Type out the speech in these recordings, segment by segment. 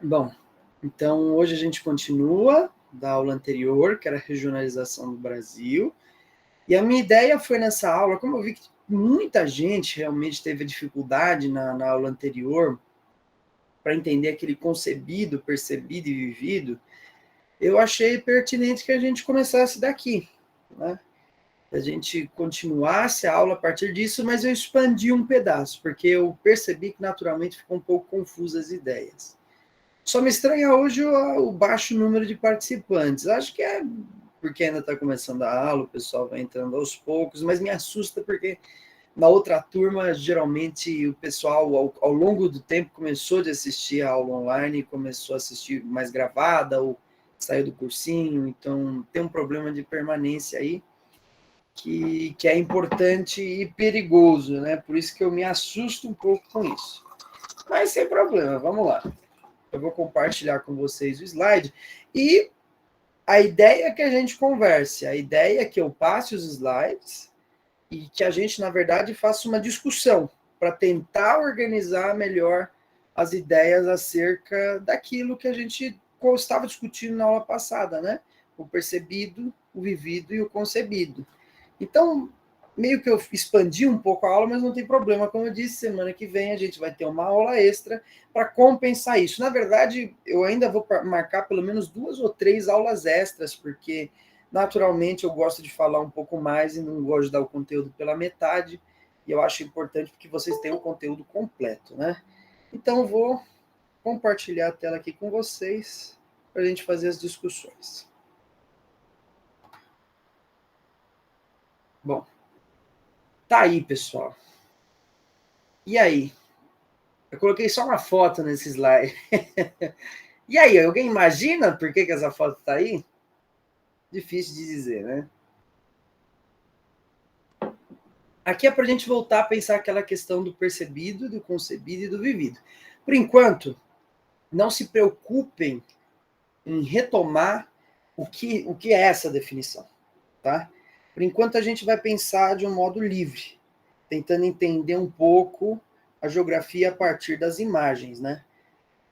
Bom, então hoje a gente continua da aula anterior, que era a regionalização do Brasil, e a minha ideia foi nessa aula, como eu vi que muita gente realmente teve dificuldade na aula anterior para entender aquele concebido, percebido e vivido, eu achei pertinente que a gente começasse daqui, né? A gente continuasse a aula a partir disso, mas eu expandi um pedaço, porque eu percebi que naturalmente ficou um pouco confusas as ideias. Só me estranha hoje o baixo número de participantes. Acho que é porque ainda está começando a aula, o pessoal vai entrando aos poucos, mas me assusta porque na outra turma, geralmente, o pessoal, ao longo do tempo, começou de assistir a aula online, começou a assistir mais gravada, ou saiu do cursinho, então tem um problema de permanência aí, que é importante e perigoso, né? Por isso que eu me assusto um pouco com isso. Mas sem problema, vamos lá. Eu vou compartilhar com vocês o slide. E a ideia é que a gente converse, a ideia é que eu passe os slides e que a gente, na verdade, faça uma discussão para tentar organizar melhor as ideias acerca daquilo que a gente estava discutindo na aula passada, né? O percebido, o vivido e o concebido. Então, meio que eu expandi um pouco a aula, mas não tem problema. Como eu disse, semana que vem a gente vai ter uma aula extra para compensar isso. Na verdade, eu ainda vou marcar pelo menos 2 ou 3 aulas extras, porque naturalmente eu gosto de falar um pouco mais e não gosto de dar o conteúdo pela metade. E eu acho importante que vocês tenham o conteúdo completo, né? Então, eu vou compartilhar a tela aqui com vocês para a gente fazer as discussões. Bom, tá aí, pessoal. E aí? Eu coloquei só uma foto nesse slide. E aí, alguém imagina por que essa foto está aí? Difícil de dizer, né? Aqui é para a gente voltar a pensar aquela questão do percebido, do concebido e do vivido. Por enquanto, não se preocupem em retomar o que é essa definição, tá? Por enquanto, a gente vai pensar de um modo livre, tentando entender um pouco a geografia a partir das imagens, né?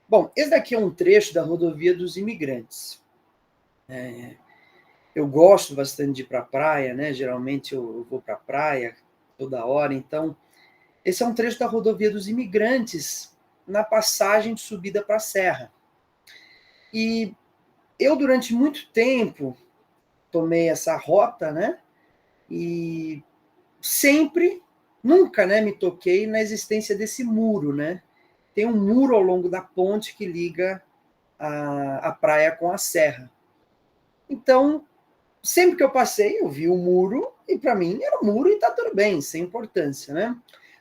Bom, esse daqui é um trecho da rodovia dos imigrantes. Eu gosto bastante de ir para a praia, né? Geralmente eu vou para a praia toda hora, então esse é um trecho da rodovia dos imigrantes na passagem de subida para a serra. E eu, durante muito tempo, tomei essa rota, né? E sempre, nunca, né, me toquei na existência desse muro, né? Tem um muro ao longo da ponte que liga a praia com a serra. Então, sempre que eu passei, eu vi o muro, e para mim era o muro e tá tudo bem, sem importância, né?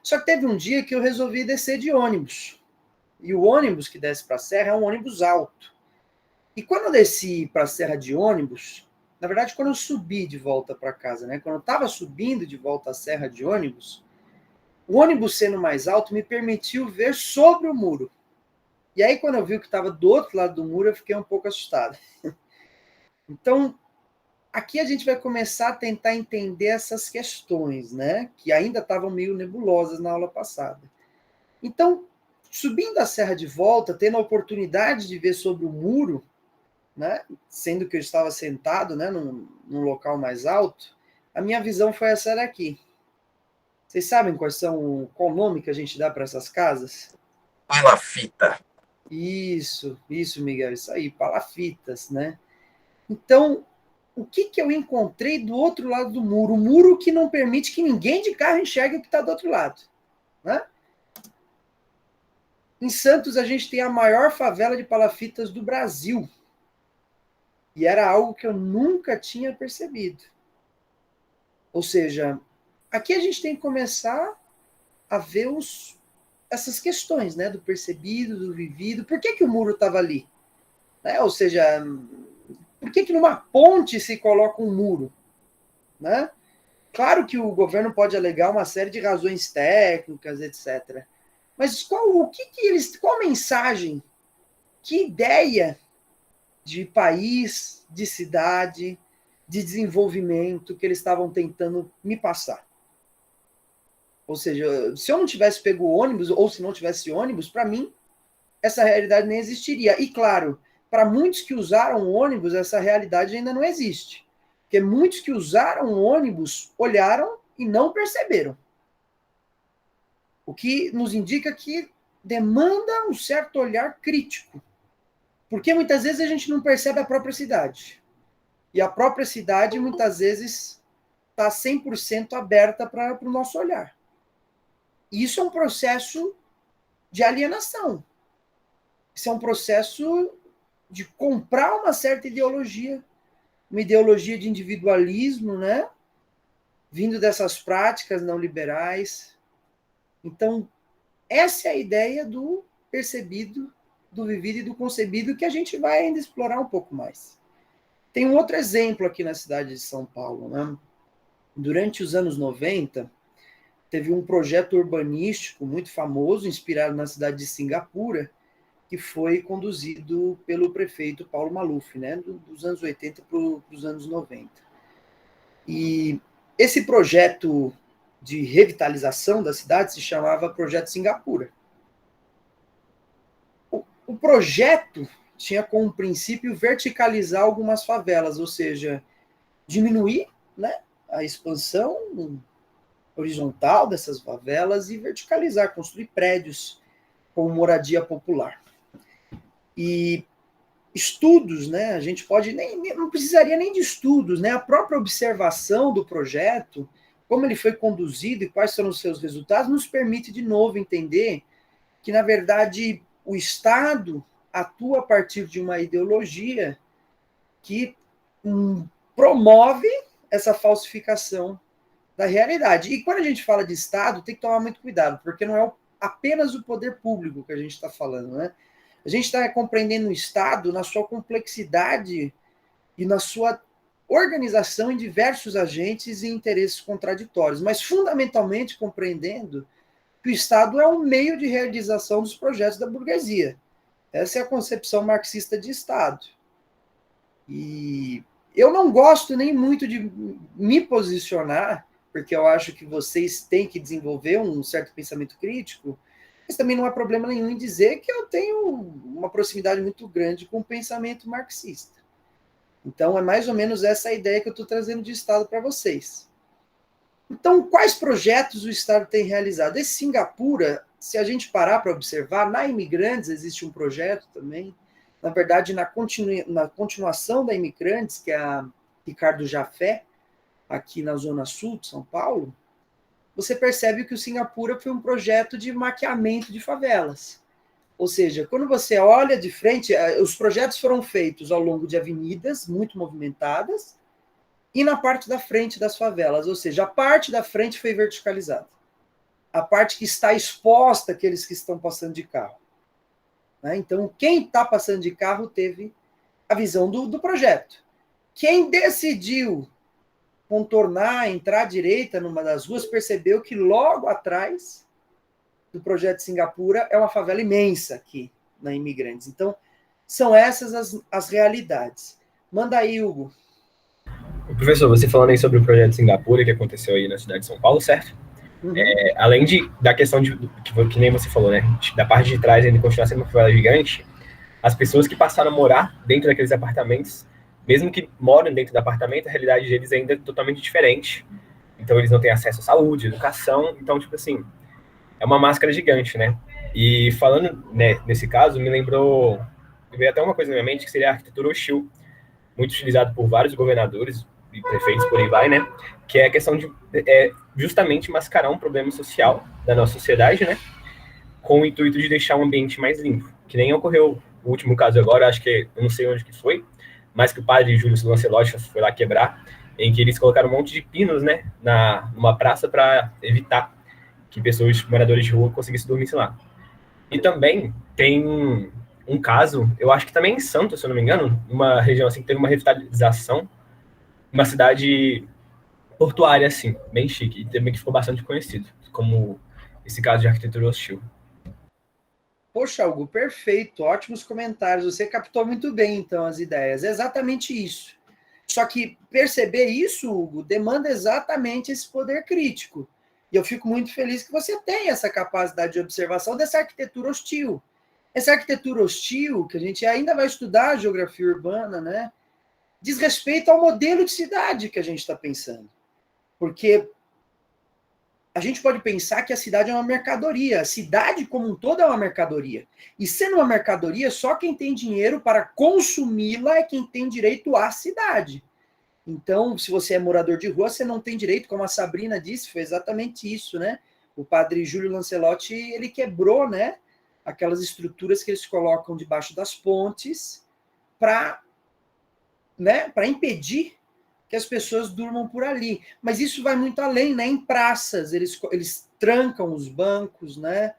Só que teve um dia que eu resolvi descer de ônibus. E o ônibus que desce para a serra é um ônibus alto. E quando eu desci para a serra de ônibus, na verdade, quando eu subi de volta para casa, né? Quando eu estava subindo de volta à serra de ônibus, o ônibus sendo mais alto me permitiu ver sobre o muro. E aí, quando eu vi que estava do outro lado do muro, eu fiquei um pouco assustado. Então, aqui a gente vai começar a tentar entender essas questões, né? Que ainda estavam meio nebulosas na aula passada. Então, subindo a serra de volta, tendo a oportunidade de ver sobre o muro, né? Sendo que eu estava sentado, né? Num local mais alto, a minha visão foi essa daqui. Vocês sabem qual o nome que a gente dá para essas casas? Palafita. Isso, Miguel, isso aí, palafitas, né? Então, o que eu encontrei do outro lado do muro? O muro que não permite que ninguém de carro enxergue o que está do outro lado, né? Em Santos, a gente tem a maior favela de palafitas do Brasil. E era algo que eu nunca tinha percebido. Ou seja, aqui a gente tem que começar a ver essas questões, né? Do percebido, do vivido. Por que o muro estava ali? Né? Ou seja, por que numa ponte se coloca um muro? Né? Claro que o governo pode alegar uma série de razões técnicas, etc. Mas qual mensagem, que ideia de país, de cidade, de desenvolvimento que eles estavam tentando me passar? Ou seja, se eu não tivesse pego o ônibus, ou se não tivesse ônibus, para mim, essa realidade nem existiria. E, claro, para muitos que usaram o ônibus, essa realidade ainda não existe. Porque muitos que usaram o ônibus olharam e não perceberam. O que nos indica que demanda um certo olhar crítico. Porque muitas vezes a gente não percebe a própria cidade. E a própria cidade, muitas vezes, está 100% aberta para o nosso olhar. E isso é um processo de alienação. Isso é um processo de comprar uma certa ideologia, uma ideologia de individualismo, né? Vindo dessas práticas não liberais. Então, essa é a ideia do percebido, do vivido e do concebido que a gente vai ainda explorar um pouco mais. Tem um outro exemplo aqui na cidade de São Paulo, né? Durante os anos 90, teve um projeto urbanístico muito famoso, inspirado na cidade de Singapura, que foi conduzido pelo prefeito Paulo Maluf, né, dos anos 80 para os anos 90. E esse projeto de revitalização da cidade se chamava Projeto Singapura. O projeto tinha como princípio verticalizar algumas favelas, ou seja, diminuir, né, a expansão horizontal dessas favelas e verticalizar, construir prédios com moradia popular. E estudos, né? A gente pode não precisaria nem de estudos, né? A própria observação do projeto, como ele foi conduzido e quais foram os seus resultados, nos permite de novo entender que, na verdade, o Estado atua a partir de uma ideologia que promove essa falsificação da realidade. E quando a gente fala de Estado, tem que tomar muito cuidado, porque não é apenas o poder público que a gente está falando, né? A gente está compreendendo o Estado na sua complexidade e na sua organização em diversos agentes e interesses contraditórios, mas fundamentalmente compreendendo que o Estado é um meio de realização dos projetos da burguesia. Essa é a concepção marxista de Estado. E eu não gosto nem muito de me posicionar, porque eu acho que vocês têm que desenvolver um certo pensamento crítico, mas também não há problema nenhum em dizer que eu tenho uma proximidade muito grande com o pensamento marxista. Então, é mais ou menos essa a ideia que eu estou trazendo de Estado para vocês. Então, quais projetos o Estado tem realizado? Esse Singapura, se a gente parar para observar, na Imigrantes existe um projeto também, na verdade, na continuação da Imigrantes, que é a Ricardo Jafé, aqui na Zona Sul de São Paulo, você percebe que o Singapura foi um projeto de maquiamento de favelas. Ou seja, quando você olha de frente, os projetos foram feitos ao longo de avenidas muito movimentadas e na parte da frente das favelas. Ou seja, a parte da frente foi verticalizada. A parte que está exposta àqueles que estão passando de carro. Então, quem está passando de carro teve a visão do projeto. Quem decidiu contornar, entrar à direita numa das ruas, percebeu que logo atrás do projeto Singapura é uma favela imensa aqui na Imigrantes. Então, são essas as realidades. Manda aí, Hugo. Professor, você falando aí sobre o projeto Singapura que aconteceu aí na cidade de São Paulo, certo? Uhum. Além da questão que nem você falou, né? Da parte de trás ainda continuar sendo uma favela gigante, as pessoas que passaram a morar dentro daqueles apartamentos, mesmo que moram dentro do apartamento, a realidade deles ainda é totalmente diferente. Então, eles não têm acesso à saúde, educação. Então, tipo assim, é uma máscara gigante, né? E falando, né, nesse caso, me veio até uma coisa na minha mente, que seria a arquitetura hostil, muito utilizado por vários governadores e prefeitos, por aí vai, né? Que é a questão de justamente mascarar um problema social da nossa sociedade, né? Com o intuito de deixar o ambiente mais limpo. Que nem ocorreu o último caso agora, acho que, eu não sei onde que foi, mas que o padre Júlio Lancelotti foi lá quebrar, em que eles colocaram um monte de pinos, né? Numa praça para evitar que moradores de rua conseguissem dormir lá. E também tem um caso, eu acho que também em Santos, se eu não me engano, uma região assim que teve uma revitalização, uma cidade portuária, assim, bem chique, e também que ficou bastante conhecido, como esse caso de arquitetura hostil. Poxa, Hugo, perfeito, ótimos comentários. Você captou muito bem, então, as ideias. É exatamente isso. Só que perceber isso, Hugo, demanda exatamente esse poder crítico. E eu fico muito feliz que você tenha essa capacidade de observação dessa arquitetura hostil. Essa arquitetura hostil, que a gente ainda vai estudar a geografia urbana, né, diz respeito ao modelo de cidade que a gente está pensando. Porque a gente pode pensar que a cidade é uma mercadoria. A cidade como um todo é uma mercadoria. E sendo uma mercadoria, só quem tem dinheiro para consumi-la é quem tem direito à cidade. Então, se você é morador de rua, você não tem direito, como a Sabrina disse, foi exatamente isso, né? O padre Júlio Lancelotti, ele quebrou, né, aquelas estruturas que eles colocam debaixo das pontes para, né, para impedir que as pessoas durmam por ali. Mas isso vai muito além, né? Em praças, eles trancam os bancos, né?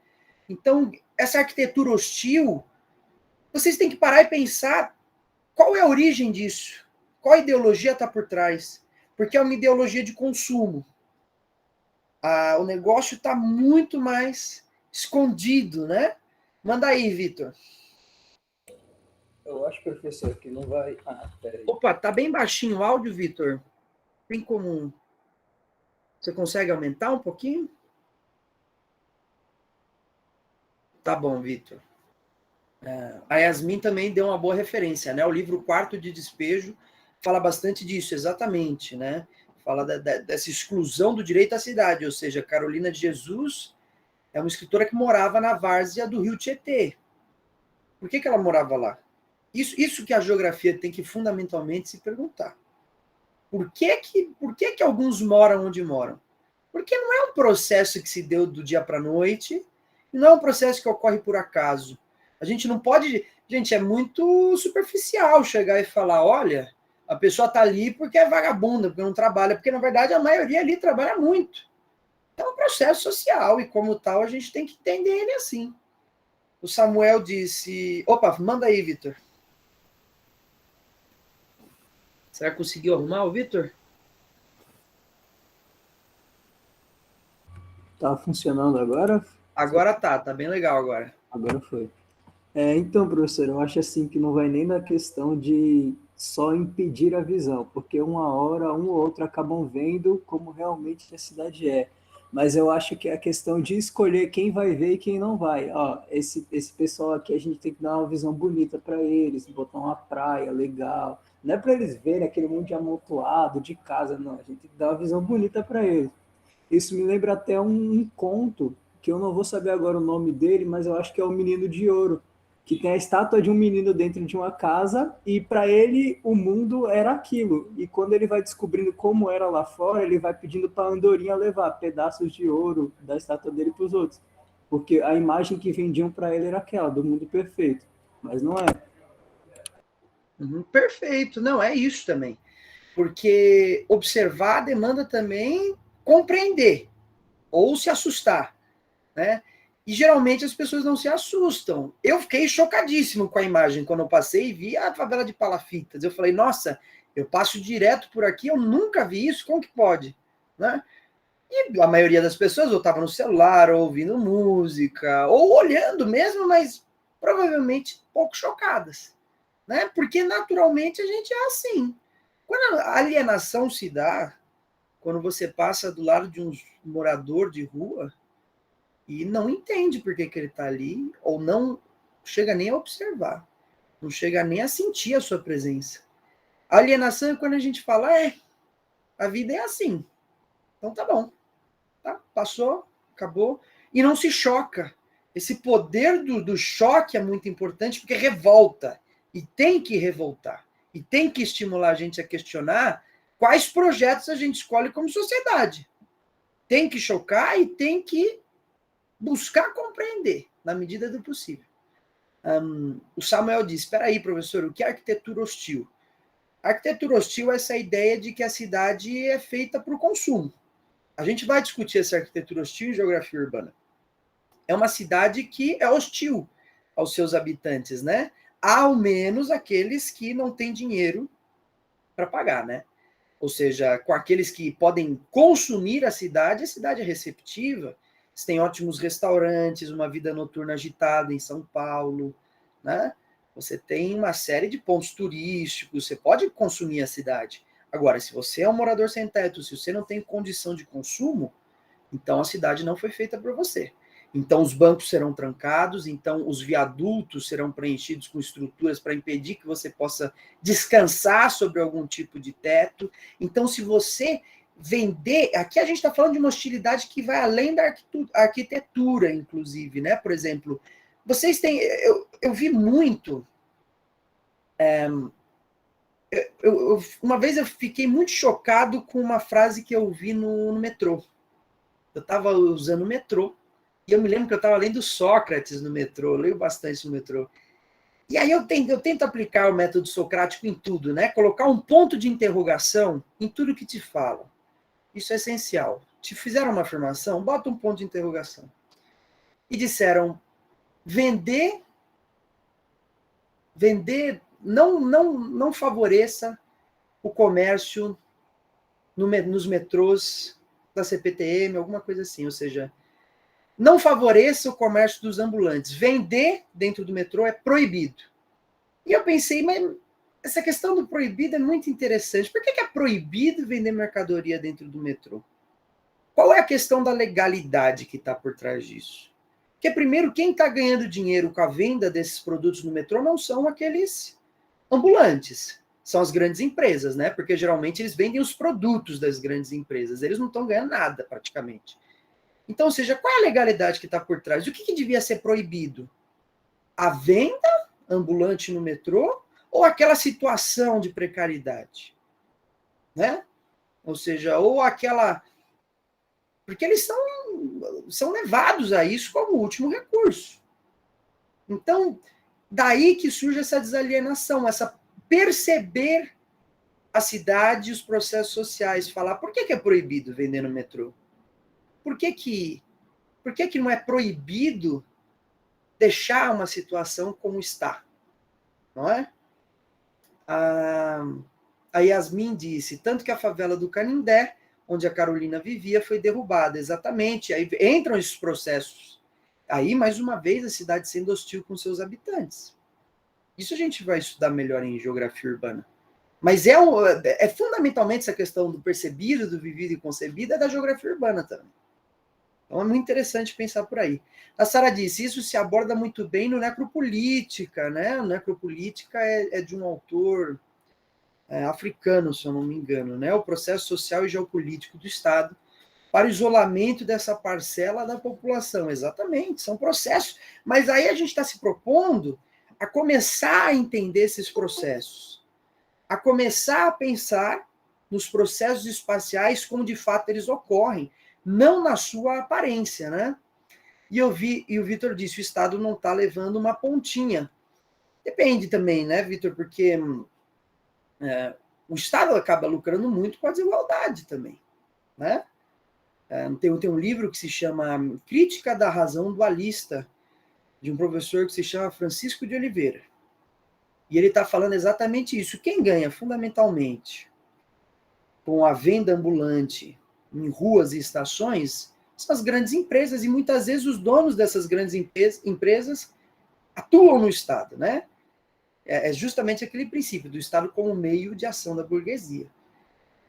Então, essa arquitetura hostil, vocês têm que parar e pensar qual é a origem disso? Qual a ideologia está por trás? Porque é uma ideologia de consumo. O negócio está muito mais escondido, né? Manda aí, Vitor. Eu acho, professor, que não vai... peraí. Opa, tá bem baixinho o áudio, Vitor. Tem como... Você consegue aumentar um pouquinho? Tá bom, Vitor. A Yasmin também deu uma boa referência, né? O livro Quarto de Despejo fala bastante disso, exatamente, né? Fala dessa exclusão do direito à cidade, ou seja, Carolina de Jesus é uma escritora que morava na várzea do rio Tietê. Por que ela morava lá? Isso que a geografia tem que fundamentalmente se perguntar. Por que que alguns moram onde moram? Porque não é um processo que se deu do dia para a noite, não é um processo que ocorre por acaso. A gente não pode... Gente, é muito superficial chegar e falar, olha, a pessoa está ali porque é vagabunda, porque não trabalha, porque, na verdade, a maioria ali trabalha muito. É um processo social, e como tal, a gente tem que entender ele assim. O Samuel disse... Opa, manda aí, Vitor. Será que conseguiu arrumar o Vitor? Tá funcionando agora? Agora tá bem legal agora. Agora foi. Então, professor, eu acho assim que não vai nem na questão de só impedir a visão, porque uma hora um ou outro acabam vendo como realmente a cidade é. Mas eu acho que é a questão de escolher quem vai ver e quem não vai. Ó, esse pessoal aqui a gente tem que dar uma visão bonita para eles, botar uma praia legal. Não é para eles verem aquele mundo de amontoado, de casa, não. A gente tem que dar uma visão bonita para eles. Isso me lembra até um conto, que eu não vou saber agora o nome dele, mas eu acho que é o Menino de Ouro, que tem a estátua de um menino dentro de uma casa, e para ele o mundo era aquilo. E quando ele vai descobrindo como era lá fora, ele vai pedindo para a andorinha levar pedaços de ouro da estátua dele para os outros. Porque a imagem que vendiam para ele era aquela, do mundo perfeito. Mas não é. Perfeito. Não, é isso também. Porque observar demanda também compreender ou se assustar, né? E geralmente as pessoas não se assustam. Eu fiquei chocadíssimo com a imagem quando eu passei e vi a favela de Palafitas. Eu falei, nossa, eu passo direto por aqui, eu nunca vi isso, como que pode? Né? E a maioria das pessoas ou estava no celular, ou ouvindo música, ou olhando mesmo, mas provavelmente pouco chocadas. Né? Porque naturalmente a gente é assim. Quando a alienação se dá, quando você passa do lado de um morador de rua e não entende por que ele está ali, ou não chega nem a observar, não chega nem a sentir a sua presença. A alienação é quando a gente fala, a vida é assim, então tá bom, tá? Passou, acabou, e não se choca. Esse poder do choque é muito importante, porque revolta, e tem que revoltar, e tem que estimular a gente a questionar quais projetos a gente escolhe como sociedade. Tem que chocar e tem que buscar compreender, na medida do possível. O Samuel diz, espera aí, professor, o que é arquitetura hostil? A arquitetura hostil é essa ideia de que a cidade é feita para o consumo. A gente vai discutir essa arquitetura hostil em geografia urbana. É uma cidade que é hostil aos seus habitantes, né? Ao menos aqueles que não têm dinheiro para pagar, né? Ou seja, com aqueles que podem consumir a cidade é receptiva. Você tem ótimos restaurantes, uma vida noturna agitada em São Paulo, né? Você tem uma série de pontos turísticos, você pode consumir a cidade. Agora, se você é um morador sem teto, se você não tem condição de consumo, então a cidade não foi feita para você. Então, os bancos serão trancados, então os viadutos serão preenchidos com estruturas para impedir que você possa descansar sobre algum tipo de teto. Então, se você vender... Aqui a gente está falando de uma hostilidade que vai além da arquitetura, inclusive, né? Por exemplo, vocês têm... Eu vi muito... uma vez eu fiquei muito chocado com uma frase que eu vi no metrô. Eu estava usando o metrô, e eu me lembro que eu estava lendo Sócrates no metrô, eu leio bastante no metrô. E aí eu tento aplicar o método socrático em tudo, né? Colocar um ponto de interrogação em tudo que te falam. Isso é essencial. Te fizeram uma afirmação, bota um ponto de interrogação. E disseram, vender não favoreça o comércio nos metrôs da CPTM, alguma coisa assim, ou seja, não favoreça o comércio dos ambulantes. Vender dentro do metrô é proibido. E eu pensei, mas essa questão do proibido é muito interessante. Por que é proibido vender mercadoria dentro do metrô? Qual é a questão da legalidade que está por trás disso? Porque, primeiro, quem está ganhando dinheiro com a venda desses produtos no metrô não são aqueles ambulantes, são as grandes empresas, né? Porque geralmente eles vendem os produtos das grandes empresas, eles não estão ganhando nada praticamente. Então, ou seja, qual é a legalidade que está por trás? O que devia ser proibido? A venda ambulante no metrô ou aquela situação de precariedade? Né? Ou seja, ou aquela... Porque eles são levados a isso como último recurso. Então, daí que surge essa desalienação, essa perceber a cidade e os processos sociais. Falar, por que é proibido vender no metrô? Por que não é proibido deixar uma situação como está? Não é? A Yasmin disse, tanto que a favela do Canindé, onde a Carolina vivia, foi derrubada. Exatamente. Aí entram esses processos. Aí, mais uma vez, a cidade sendo hostil com seus habitantes. Isso a gente vai estudar melhor em geografia urbana. Mas é fundamentalmente essa questão do percebido, do vivido e concebido, é da geografia urbana também. Então é muito interessante pensar por aí. A Sara disse, isso se aborda muito bem no Necropolítica, né? O Necropolítica é de um autor africano, se eu não me engano, né? O processo social e geopolítico do Estado para o isolamento dessa parcela da população. Exatamente, são processos. Mas aí a gente está se propondo a começar a entender esses processos, a começar a pensar nos processos espaciais como de fato eles ocorrem, não na sua aparência, né? E o Vitor disse, o Estado não está levando uma pontinha. Depende também, né, Vitor? Porque o Estado acaba lucrando muito com a desigualdade também, né? Tem um livro que se chama Crítica da Razão Dualista, de um professor que se chama Francisco de Oliveira. E ele está falando exatamente isso. Quem ganha, fundamentalmente, com a venda ambulante em ruas e estações, são as grandes empresas, e muitas vezes os donos dessas grandes empresas atuam no Estado, né? É justamente aquele princípio do Estado como meio de ação da burguesia.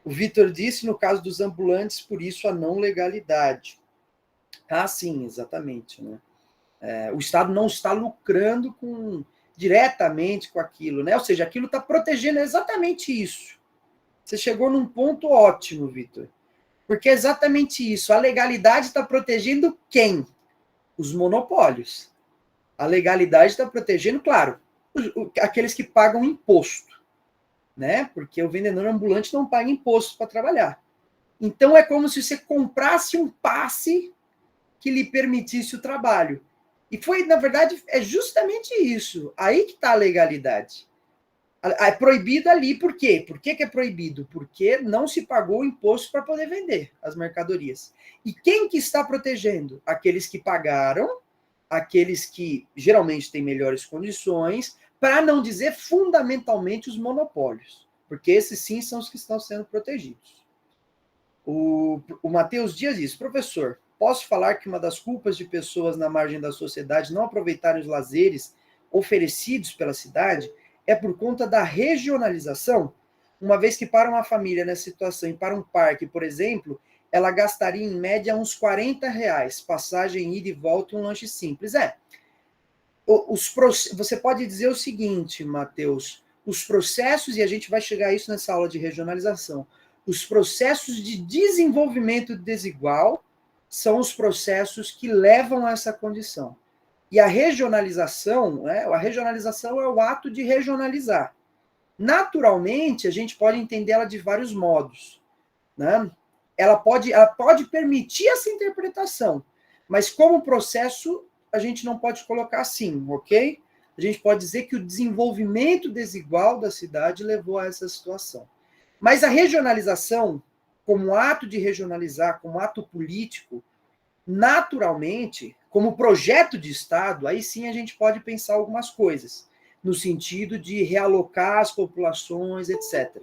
O Vitor disse, no caso dos ambulantes, por isso a não legalidade. Ah, sim, exatamente, né? O Estado não está lucrando diretamente com aquilo, né? Ou seja, aquilo está protegendo exatamente isso. Você chegou num ponto ótimo, Vitor. Porque é exatamente isso. A legalidade está protegendo quem? Os monopólios. A legalidade está protegendo, claro, aqueles que pagam imposto, né? Porque o vendedor ambulante não paga imposto para trabalhar. Então é como se você comprasse um passe que lhe permitisse o trabalho. E foi, na verdade, é justamente isso. Aí que está a legalidade. É proibido ali, por quê? Por que é proibido? Porque não se pagou o imposto para poder vender as mercadorias. E quem que está protegendo? Aqueles que pagaram, aqueles que geralmente têm melhores condições, para não dizer fundamentalmente os monopólios. Porque esses sim são os que estão sendo protegidos. O Matheus Dias diz, professor, posso falar que uma das culpas de pessoas na margem da sociedade não aproveitarem os lazeres oferecidos pela cidade é por conta da regionalização? Uma vez que para uma família nessa situação e para um parque, por exemplo, ela gastaria em média uns R$ 40, passagem, ida e volta, um lanche simples. Você pode dizer o seguinte, Matheus, os processos, e a gente vai chegar a isso nessa aula de regionalização, os processos de desenvolvimento desigual são os processos que levam a essa condição. E a regionalização, né, a regionalização é o ato de regionalizar. Naturalmente, a gente pode entender ela de vários modos, né? Ela pode permitir essa interpretação, mas como processo, a gente não pode colocar assim, ok? A gente pode dizer que o desenvolvimento desigual da cidade levou a essa situação. Mas a regionalização, como ato de regionalizar, como ato político, naturalmente, como projeto de Estado, aí sim a gente pode pensar algumas coisas, no sentido de realocar as populações, etc.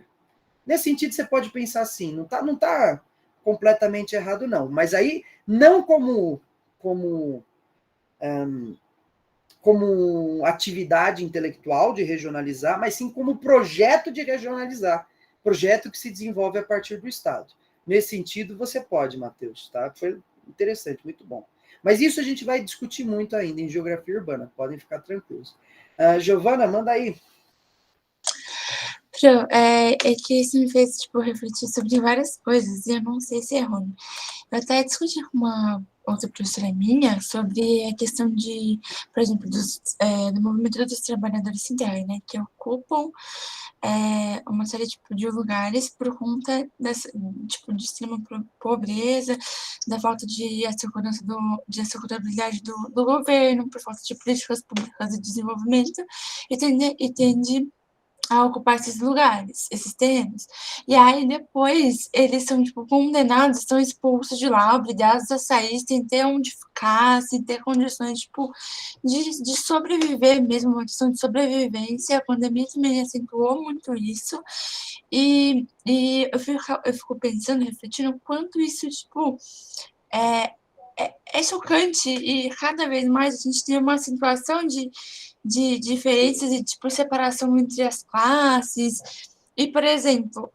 Nesse sentido, você pode pensar assim, não tá completamente errado, não. Mas aí, não como atividade intelectual de regionalizar, mas sim como projeto de regionalizar, projeto que se desenvolve a partir do Estado. Nesse sentido, você pode, Matheus, tá? Foi interessante, muito bom. Mas isso a gente vai discutir muito ainda em geografia urbana, podem ficar tranquilos. Giovana, manda aí. É que isso me fez, tipo, refletir sobre várias coisas, e eu não sei se é ruim. Eu até discuti com uma outra professora minha sobre a questão de, por exemplo, do movimento dos trabalhadores sem terra, né, que ocupam uma série tipo, de lugares por conta dessa, tipo, de extrema pobreza, da falta de assegurabilidade do governo, por falta de políticas públicas de desenvolvimento, e tende a ocupar esses lugares, esses terrenos. E aí, depois, eles são, tipo, condenados, são expulsos de lá, obrigados a sair, sem ter onde ficar, sem ter condições, tipo, de sobreviver mesmo, uma questão de sobrevivência. A pandemia também acentuou muito isso. E eu fico pensando, refletindo, o quanto isso, tipo, é chocante, e cada vez mais a gente tem uma situação de diferenças e, tipo, separação entre as classes. E, por exemplo,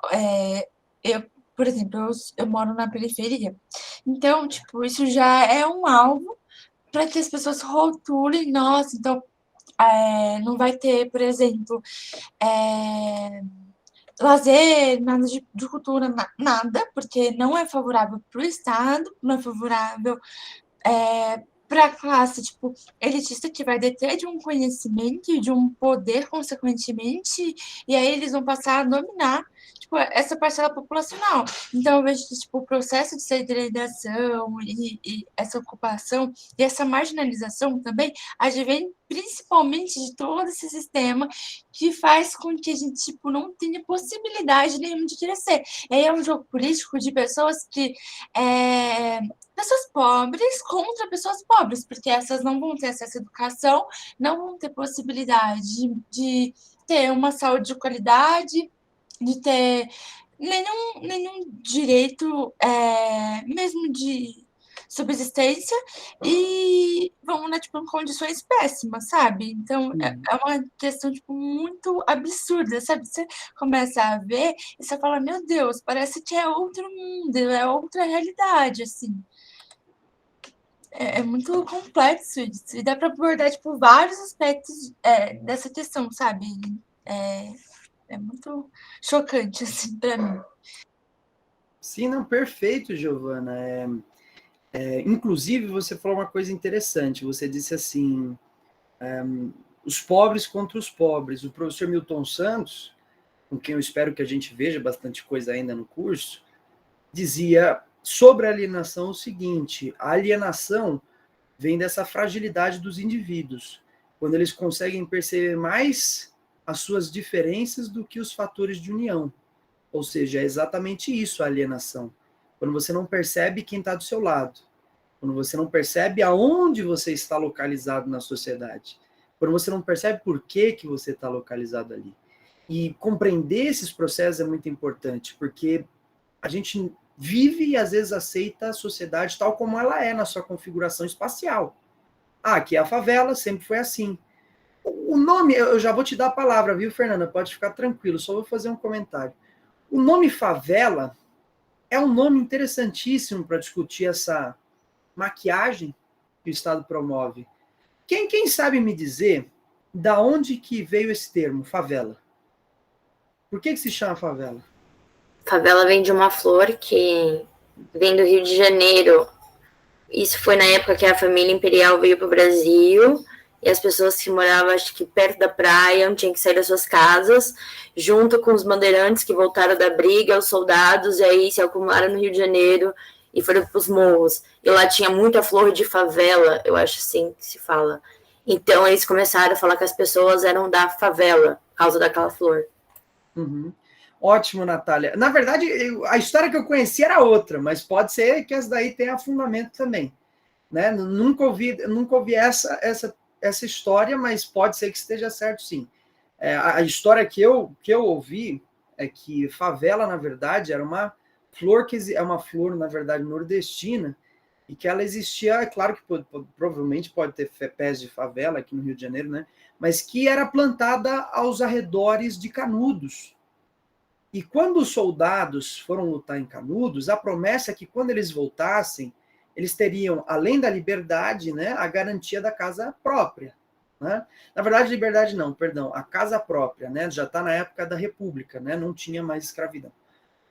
eu moro na periferia. Então, tipo, isso já é um alvo para que as pessoas rotulem, nossa, então não vai ter, por exemplo, lazer, nada de cultura, nada, porque não é favorável para o Estado, não é favorável para a classe, tipo, elitista que vai deter de um conhecimento e de um poder, consequentemente, e aí eles vão passar a dominar, tipo, essa parcela populacional. Então, eu vejo que, tipo, o processo de segregação e essa ocupação e essa marginalização também advém principalmente de todo esse sistema que faz com que a gente, tipo, não tenha possibilidade nenhuma de crescer. E aí é um jogo político de pessoas que pessoas pobres contra pessoas pobres, porque essas não vão ter acesso à educação, não vão ter possibilidade de ter uma saúde de qualidade, de ter nenhum direito mesmo de subsistência, e vão, né, tipo, em condições péssimas, sabe? Então, é uma questão, tipo, muito absurda, sabe? Você começa a ver e você fala, meu Deus, parece que é outro mundo, é outra realidade, assim. É muito complexo isso, e dá para abordar, tipo, vários aspectos dessa questão, sabe? É muito chocante, assim, para mim. Sim, não, perfeito, Giovana. Inclusive, você falou uma coisa interessante. Você disse assim, os pobres contra os pobres. O professor Milton Santos, com quem eu espero que a gente veja bastante coisa ainda no curso, dizia sobre a alienação o seguinte: a alienação vem dessa fragilidade dos indivíduos, quando eles conseguem perceber mais as suas diferenças do que os fatores de união. Ou seja, é exatamente isso a alienação. Quando você não percebe quem está do seu lado, quando você não percebe aonde você está localizado na sociedade, quando você não percebe por que você está localizado ali. E compreender esses processos é muito importante, porque a gente vive e às vezes aceita a sociedade tal como ela é na sua configuração espacial. Aqui é a favela, sempre foi assim. O nome, eu já vou te dar a palavra, viu, Fernanda? Pode ficar tranquilo, só vou fazer um comentário. O nome favela é um nome interessantíssimo para discutir essa maquiagem que o Estado promove. Quem sabe me dizer da onde que veio esse termo, favela? Por que se chama favela? Favela vem de uma flor que vem do Rio de Janeiro. Isso foi na época que a família imperial veio para o Brasil e as pessoas que moravam, acho que perto da praia, tinham que sair das suas casas, junto com os bandeirantes que voltaram da briga, os soldados, e aí se acumularam no Rio de Janeiro e foram para os morros. E lá tinha muita flor de favela, eu acho assim que se fala. Então eles começaram a falar que as pessoas eram da favela, por causa daquela flor. Uhum. Ótimo, Natália. Na verdade, a história que eu conheci era outra, mas pode ser que essa daí tenha fundamento também. Né? Nunca ouvi essa história, mas pode ser que esteja certo, sim. A história que eu ouvi é que favela, na verdade, era uma flor é uma flor, na verdade, nordestina, e que ela existia, é claro que provavelmente pode ter pés de favela aqui no Rio de Janeiro, né? Mas que era plantada aos arredores de Canudos. E quando os soldados foram lutar em Canudos, a promessa é que quando eles voltassem, eles teriam, além da liberdade, né, a garantia da casa própria. Né? Na verdade, liberdade não, perdão, a casa própria, né, já está na época da República, né, não tinha mais escravidão.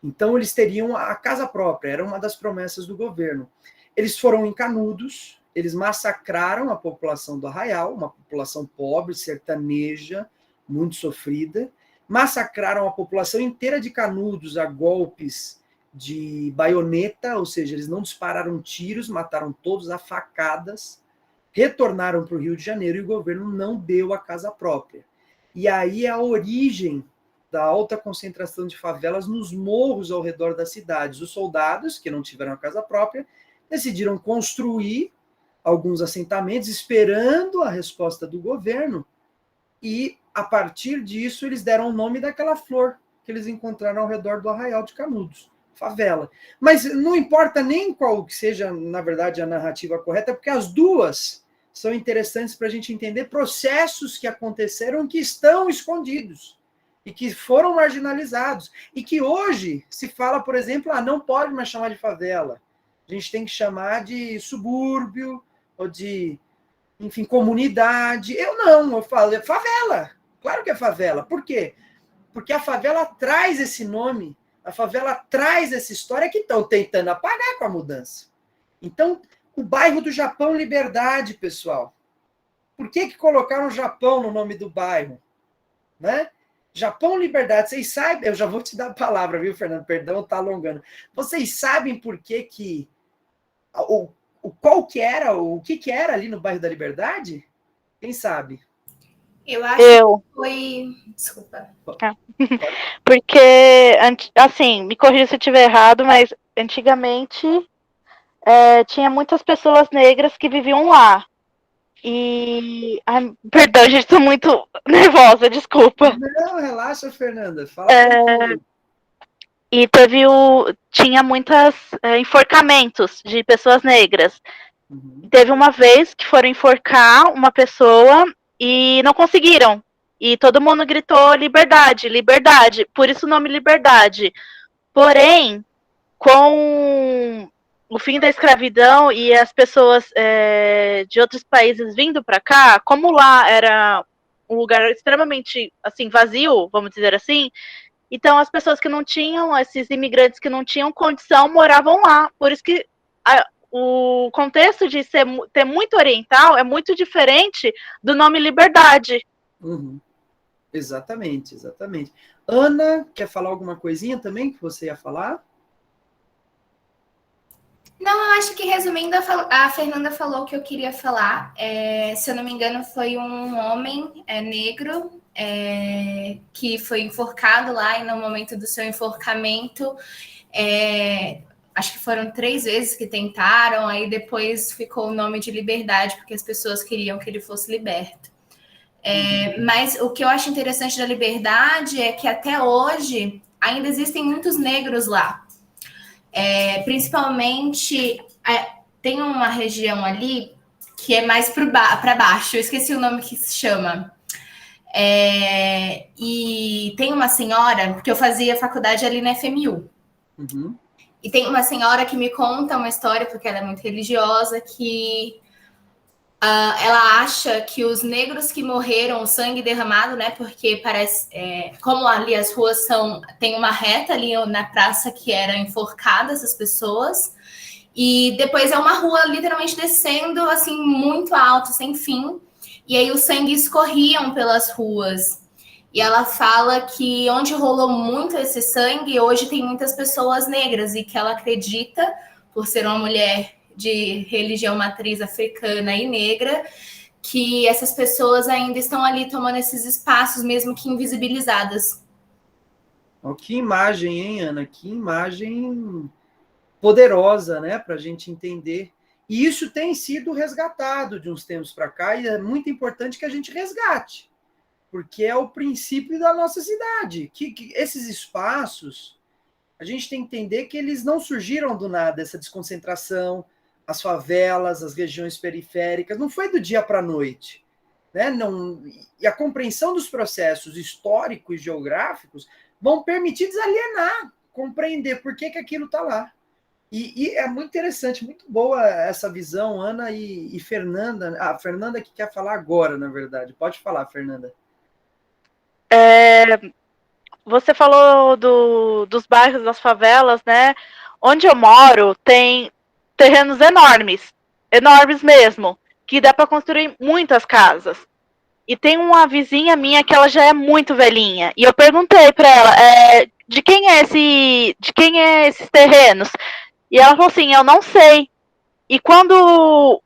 Então, eles teriam a casa própria, era uma das promessas do governo. Eles foram em Canudos, eles massacraram a população do Arraial, uma população pobre, sertaneja, muito sofrida, massacraram a população inteira de Canudos a golpes de baioneta, ou seja, eles não dispararam tiros, mataram todos a facadas, retornaram para o Rio de Janeiro e o governo não deu a casa própria. E aí é a origem da alta concentração de favelas nos morros ao redor das cidades. Os soldados, que não tiveram a casa própria, decidiram construir alguns assentamentos esperando a resposta do governo e, a partir disso, eles deram o nome daquela flor que eles encontraram ao redor do Arraial de Canudos, favela. Mas não importa nem qual que seja, na verdade, a narrativa correta, porque as duas são interessantes para a gente entender processos que aconteceram que estão escondidos e que foram marginalizados. E que hoje se fala, por exemplo, não pode mais chamar de favela. A gente tem que chamar de subúrbio ou de, enfim, comunidade. Eu falo, é favela. Claro que é favela. Por quê? Porque a favela traz esse nome, a favela traz essa história que estão tentando apagar com a mudança. Então, o bairro do Japão Liberdade, pessoal. Por que colocaram Japão no nome do bairro? Né? Japão Liberdade, vocês sabem, eu já vou te dar a palavra, viu, Fernando? Perdão, tá alongando. Vocês sabem por que o que era ali no bairro da Liberdade? Quem sabe? Eu acho que foi... Desculpa. Porque, assim, me corrija se eu estiver errado, mas antigamente tinha muitas pessoas negras que viviam lá. E... Ai, perdão, gente, estou muito nervosa, desculpa. Não, relaxa, Fernanda. Fala e tinha muitos enforcamentos de pessoas negras. Uhum. Teve uma vez que foram enforcar uma pessoa e não conseguiram. E todo mundo gritou liberdade, liberdade. Por isso o nome Liberdade. Porém, com o fim da escravidão e as pessoas de outros países vindo para cá, como lá era um lugar extremamente assim vazio, vamos dizer assim, então as pessoas que não tinham, esses imigrantes que não tinham condição, moravam lá. Por isso que o contexto de ter muito oriental é muito diferente do nome Liberdade. Uhum. Exatamente, exatamente. Ana, quer falar alguma coisinha também que você ia falar? Não, eu acho que resumindo, a Fernanda falou o que eu queria falar. Se eu não me engano, foi um homem negro que foi enforcado lá e no momento do seu enforcamento, acho que foram 3 vezes que tentaram, aí depois ficou o nome de Liberdade, porque as pessoas queriam que ele fosse liberto. Mas o que eu acho interessante da Liberdade é que até hoje ainda existem muitos negros lá. Principalmente tem uma região ali que é mais para baixo, eu esqueci o nome que se chama. E tem uma senhora, porque eu fazia faculdade ali na FMU. Uhum. E tem uma senhora que me conta uma história, porque ela é muito religiosa, que ela acha que os negros que morreram, o sangue derramado, né? Porque parece, como ali as ruas tem uma reta ali na praça que era enforcada essas pessoas, e depois é uma rua literalmente descendo assim muito alto, sem fim, e aí o sangue escorriam pelas ruas. E ela fala que onde rolou muito esse sangue, hoje tem muitas pessoas negras, e que ela acredita, por ser uma mulher de religião matriz africana e negra, que essas pessoas ainda estão ali tomando esses espaços, mesmo que invisibilizadas. Oh, que imagem, hein, Ana? Que imagem poderosa, né, para a gente entender. E isso tem sido resgatado de uns tempos para cá, e é muito importante que a gente resgate, porque é o princípio da nossa cidade. Que esses espaços, a gente tem que entender que eles não surgiram do nada, essa desconcentração, as favelas, as regiões periféricas, não foi do dia para a noite. Né? Não, e a compreensão dos processos históricos e geográficos vão permitir desalienar, compreender por que aquilo está lá. E é muito interessante, muito boa essa visão, Ana e Fernanda. A Fernanda que quer falar agora, na verdade. Pode falar, Fernanda. Você falou dos bairros, das favelas, né? Onde eu moro tem terrenos enormes, enormes mesmo, que dá para construir muitas casas. E tem uma vizinha minha que ela já é muito velhinha. E eu perguntei para ela, de quem é esses terrenos? E ela falou assim, eu não sei. E quando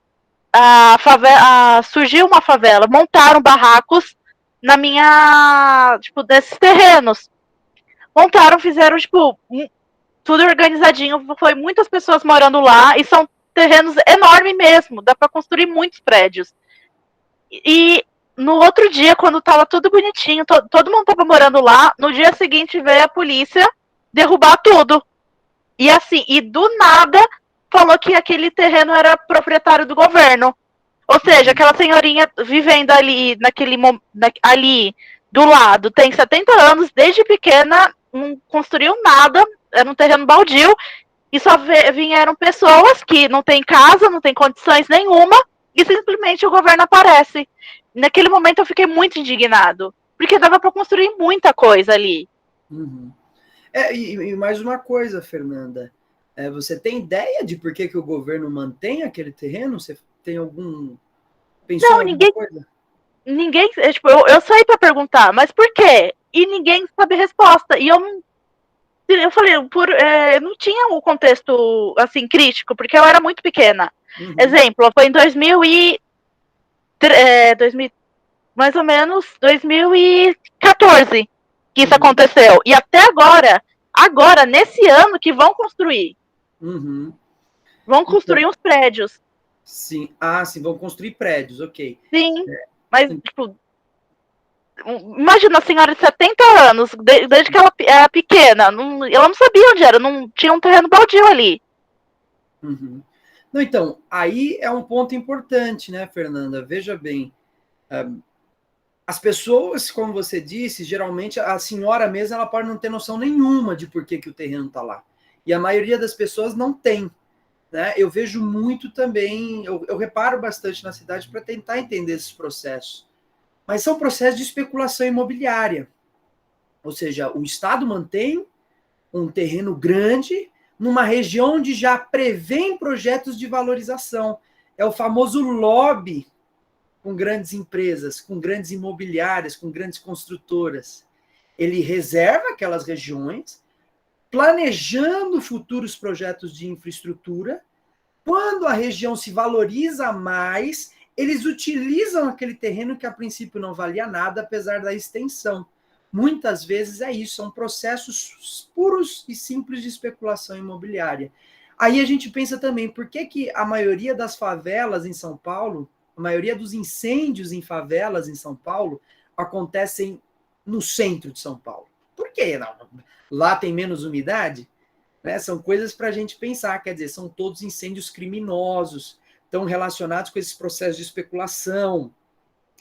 surgiu uma favela, montaram barracos na minha, desses terrenos. Montaram, fizeram, tudo organizadinho, foi muitas pessoas morando lá, e são terrenos enormes mesmo, dá para construir muitos prédios. E no outro dia, quando tava tudo bonitinho, todo mundo tava morando lá, no dia seguinte veio a polícia derrubar tudo. E assim, e do nada falou que aquele terreno era proprietário do governo. Ou seja, aquela senhorinha vivendo ali, ali do lado, tem 70 anos, desde pequena, não construiu nada, era um terreno baldio, e só vieram pessoas que não têm casa, não têm condições nenhuma, e simplesmente o governo aparece. Naquele momento eu fiquei muito indignado, porque dava para construir muita coisa ali. Uhum. E mais uma coisa, Fernanda, você tem ideia de por que o governo mantém aquele terreno? Você tem algum... Pensou não, em alguma coisa? Ninguém, eu saí para perguntar, mas por quê? E ninguém sabe a resposta. E eu falei, eu não tinha o contexto, assim, crítico, porque eu era muito pequena. Uhum. Exemplo, foi em 2000 mais ou menos 2014 que isso aconteceu. E até agora, nesse ano, que vão construir. Uhum. Vão construir uns prédios. Sim, sim, vão construir prédios, ok. Sim, mas, imagina a senhora de 70 anos, desde que ela era pequena, ela não sabia onde era, não tinha um terreno baldio ali. Uhum. Não, então, aí é um ponto importante, né, Fernanda? Veja bem, as pessoas, como você disse, geralmente a senhora mesma, ela pode não ter noção nenhuma de por que o terreno está lá. E a maioria das pessoas não tem. Né? Eu vejo muito também, eu reparo bastante na cidade para tentar entender esses processos. Mas são processos de especulação imobiliária. Ou seja, o Estado mantém um terreno grande numa região onde já prevêem projetos de valorização. É o famoso lobby com grandes empresas, com grandes imobiliárias, com grandes construtoras. Ele reserva aquelas regiões, planejando futuros projetos de infraestrutura. Quando a região se valoriza mais, eles utilizam aquele terreno que a princípio não valia nada, apesar da extensão. Muitas vezes é isso, são processos puros e simples de especulação imobiliária. Aí a gente pensa também, por que a maioria das favelas em São Paulo, a maioria dos incêndios em favelas em São Paulo, acontecem no centro de São Paulo? Por quê? Lá tem menos umidade? Né? São coisas para a gente pensar, quer dizer, são todos incêndios criminosos, estão relacionados com esses processos de especulação.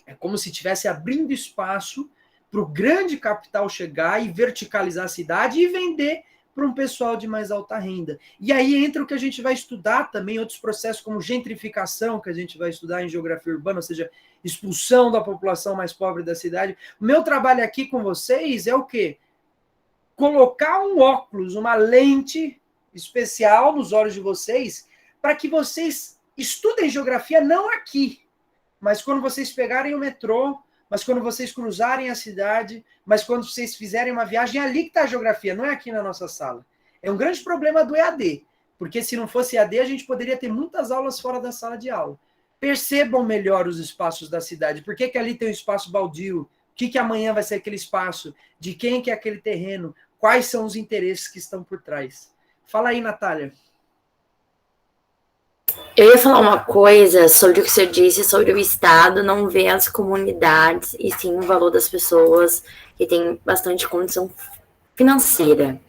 É como se estivesse abrindo espaço para o grande capital chegar e verticalizar a cidade e vender para um pessoal de mais alta renda. E aí entra o que a gente vai estudar também, outros processos como gentrificação, que a gente vai estudar em geografia urbana, ou seja, expulsão da população mais pobre da cidade. O meu trabalho aqui com vocês é o quê? Colocar um óculos, uma lente especial nos olhos de vocês, para que vocês estudem geografia não aqui, mas quando vocês pegarem o metrô, mas quando vocês cruzarem a cidade, mas quando vocês fizerem uma viagem, é ali que está a geografia, não é aqui na nossa sala. É um grande problema do EAD, porque se não fosse EAD, a gente poderia ter muitas aulas fora da sala de aula. Percebam melhor os espaços da cidade. Por que ali tem um espaço baldio? O que amanhã vai ser aquele espaço? De quem que é aquele terreno? Quais são os interesses que estão por trás? Fala aí, Natália. Eu ia falar uma coisa sobre o que você disse, sobre o Estado não ver as comunidades e sim o valor das pessoas que têm bastante condição financeira.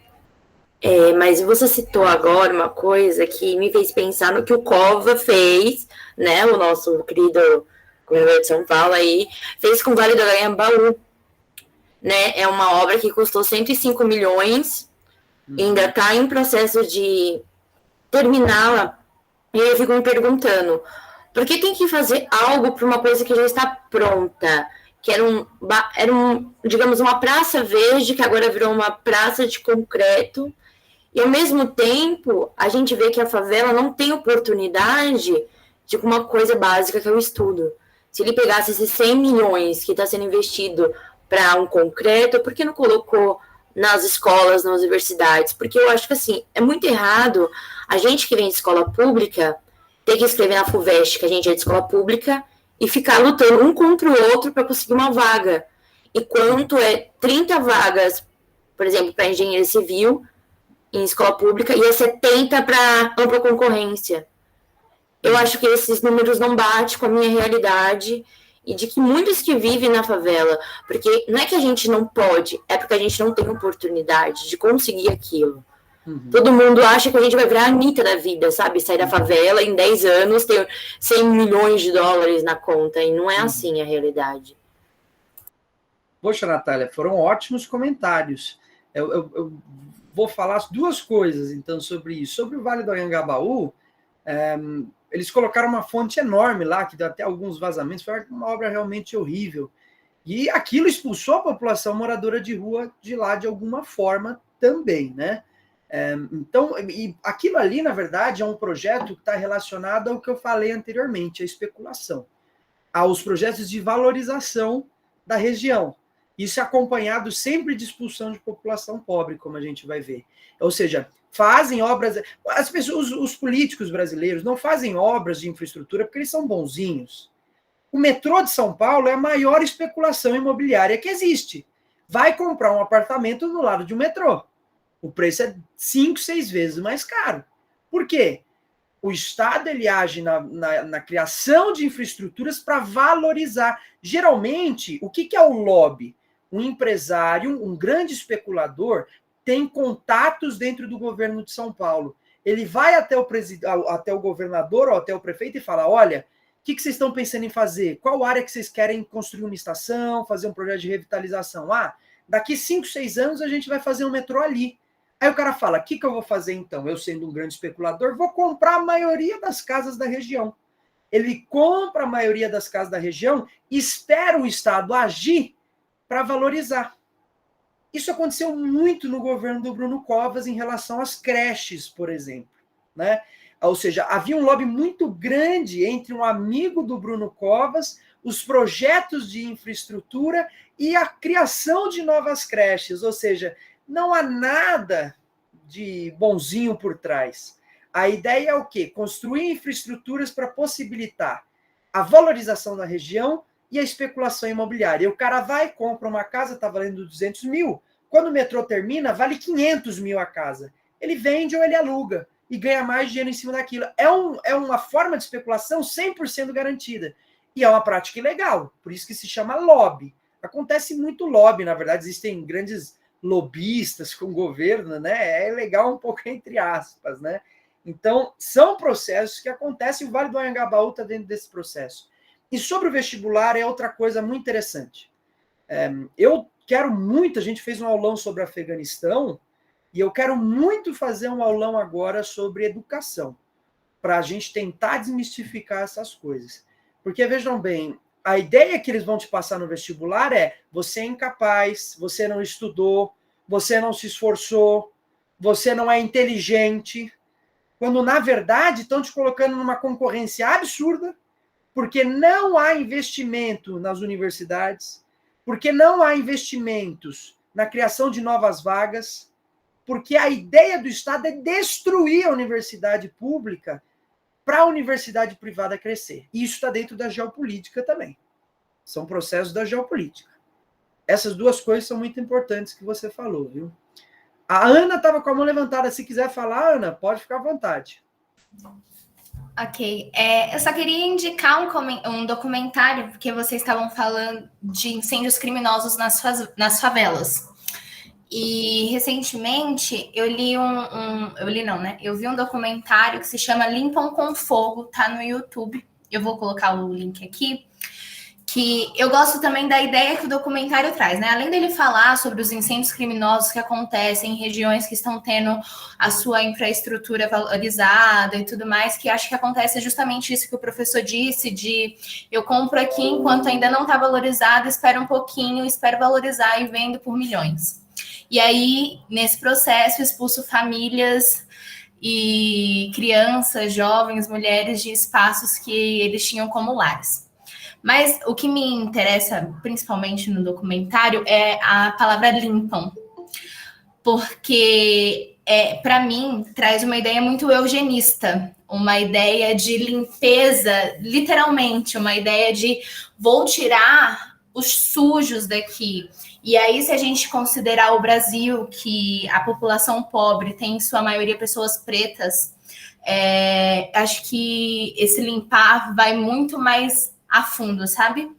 Mas você citou agora uma coisa que me fez pensar no que o Cova fez, né, o nosso querido governador de São Paulo aí, fez com o Vale do Anhangabaú, né, é uma obra que custou 105 milhões, ainda está em processo de terminá-la. E eu fico me perguntando, por que tem que fazer algo para uma coisa que já está pronta? Que era digamos, uma praça verde, que agora virou uma praça de concreto. E, ao mesmo tempo, a gente vê que a favela não tem oportunidade de uma coisa básica, que é o estudo. Se ele pegasse esses 100 milhões que está sendo investido para um concreto, por que não colocou nas escolas, nas universidades? Porque eu acho que, assim, é muito errado a gente que vem de escola pública ter que escrever na FUVEST, que a gente é de escola pública, e ficar lutando um contra o outro para conseguir uma vaga. Enquanto 30 vagas, por exemplo, para engenharia civil em escola pública e 70 para ampla concorrência. Eu acho que esses números não batem com a minha realidade e de que muitos que vivem na favela, porque não é que a gente não pode, é porque a gente não tem oportunidade de conseguir aquilo. Todo mundo acha que a gente vai virar a Anitta da vida, sabe? Sair da favela em 10 anos, ter 100 milhões de dólares na conta, e não é assim a realidade. Poxa, Natália, foram ótimos comentários. Eu vou falar duas coisas, então, sobre isso. Sobre o Vale do Anhangabaú, eles colocaram uma fonte enorme lá, que deu até alguns vazamentos, foi uma obra realmente horrível. E aquilo expulsou a população moradora de rua de lá de alguma forma também, né? Então, e aquilo ali, na verdade, é um projeto que está relacionado ao que eu falei anteriormente, a especulação, aos projetos de valorização da região. Isso é acompanhado sempre de expulsão de população pobre, como a gente vai ver. Ou seja, fazem obras... As pessoas, os políticos brasileiros não fazem obras de infraestrutura porque eles são bonzinhos. O metrô de São Paulo é a maior especulação imobiliária que existe. Vai comprar um apartamento do lado de um metrô. O preço é 5, 6 vezes mais caro. Por quê? O Estado ele age na criação de infraestruturas para valorizar. Geralmente, o que é o lobby? Um empresário, um grande especulador, tem contatos dentro do governo de São Paulo. Ele vai até o governador ou até o prefeito e fala, olha, o que vocês estão pensando em fazer? Qual área que vocês querem construir uma estação, fazer um projeto de revitalização? Daqui 5, 6 anos a gente vai fazer um metrô ali. Aí o cara fala, o que eu vou fazer então? Eu sendo um grande especulador, vou comprar a maioria das casas da região. Ele compra a maioria das casas da região e espera o Estado agir para valorizar. Isso aconteceu muito no governo do Bruno Covas em relação às creches, por exemplo, né? Ou seja, havia um lobby muito grande entre um amigo do Bruno Covas, os projetos de infraestrutura e a criação de novas creches, ou seja, não há nada de bonzinho por trás. A ideia é o quê? Construir infraestruturas para possibilitar a valorização da região e a especulação imobiliária. E o cara vai, compra uma casa, está valendo 200 mil. Quando o metrô termina, vale 500 mil a casa. Ele vende ou ele aluga e ganha mais dinheiro em cima daquilo. É uma forma de especulação 100% garantida. E é uma prática ilegal, por isso que se chama lobby. Acontece muito lobby, na verdade, existem grandes lobistas com o governo, né? É legal um pouco entre aspas, né? Então, são processos que acontecem, o Vale do Anhangabaú está dentro desse processo. E sobre o vestibular é outra coisa muito interessante. Eu quero muito, a gente fez um aulão sobre Afeganistão, E eu quero muito fazer um aulão agora sobre educação, para a gente tentar desmistificar essas coisas. Porque, vejam bem, a ideia que eles vão te passar no vestibular é: você é incapaz, você não estudou, você não se esforçou, você não é inteligente, quando, na verdade, estão te colocando numa concorrência absurda, porque não há investimento nas universidades, porque não há investimentos na criação de novas vagas, porque a ideia do Estado é destruir a universidade pública para a universidade privada crescer. E isso está dentro da geopolítica também. São processos da geopolítica. Essas duas coisas são muito importantes que você falou, viu? A Ana estava com a mão levantada. Se quiser falar, Ana, pode ficar à vontade. Ok. Eu só queria indicar um documentário, porque vocês estavam falando de incêndios criminosos nas favelas. E recentemente eu vi um documentário que se chama Limpam com Fogo, tá no YouTube. Eu vou colocar o link aqui. Que eu gosto também da ideia que o documentário traz, né? Além dele falar sobre os incêndios criminosos que acontecem em regiões que estão tendo a sua infraestrutura valorizada e tudo mais, que acho que acontece justamente isso que o professor disse, de eu compro aqui enquanto ainda não está valorizado, espero um pouquinho, espero valorizar e vendo por milhões. E aí, nesse processo, expulso famílias e crianças, jovens, mulheres de espaços que eles tinham como lares. Mas o que me interessa, principalmente no documentário, é a palavra limpam. Porque, para mim, traz uma ideia muito eugenista, uma ideia de limpeza, literalmente, uma ideia de vou tirar os sujos daqui. E aí, se a gente considerar o Brasil, que a população pobre tem, em sua maioria, pessoas pretas, acho que esse limpar vai muito mais a fundo, sabe?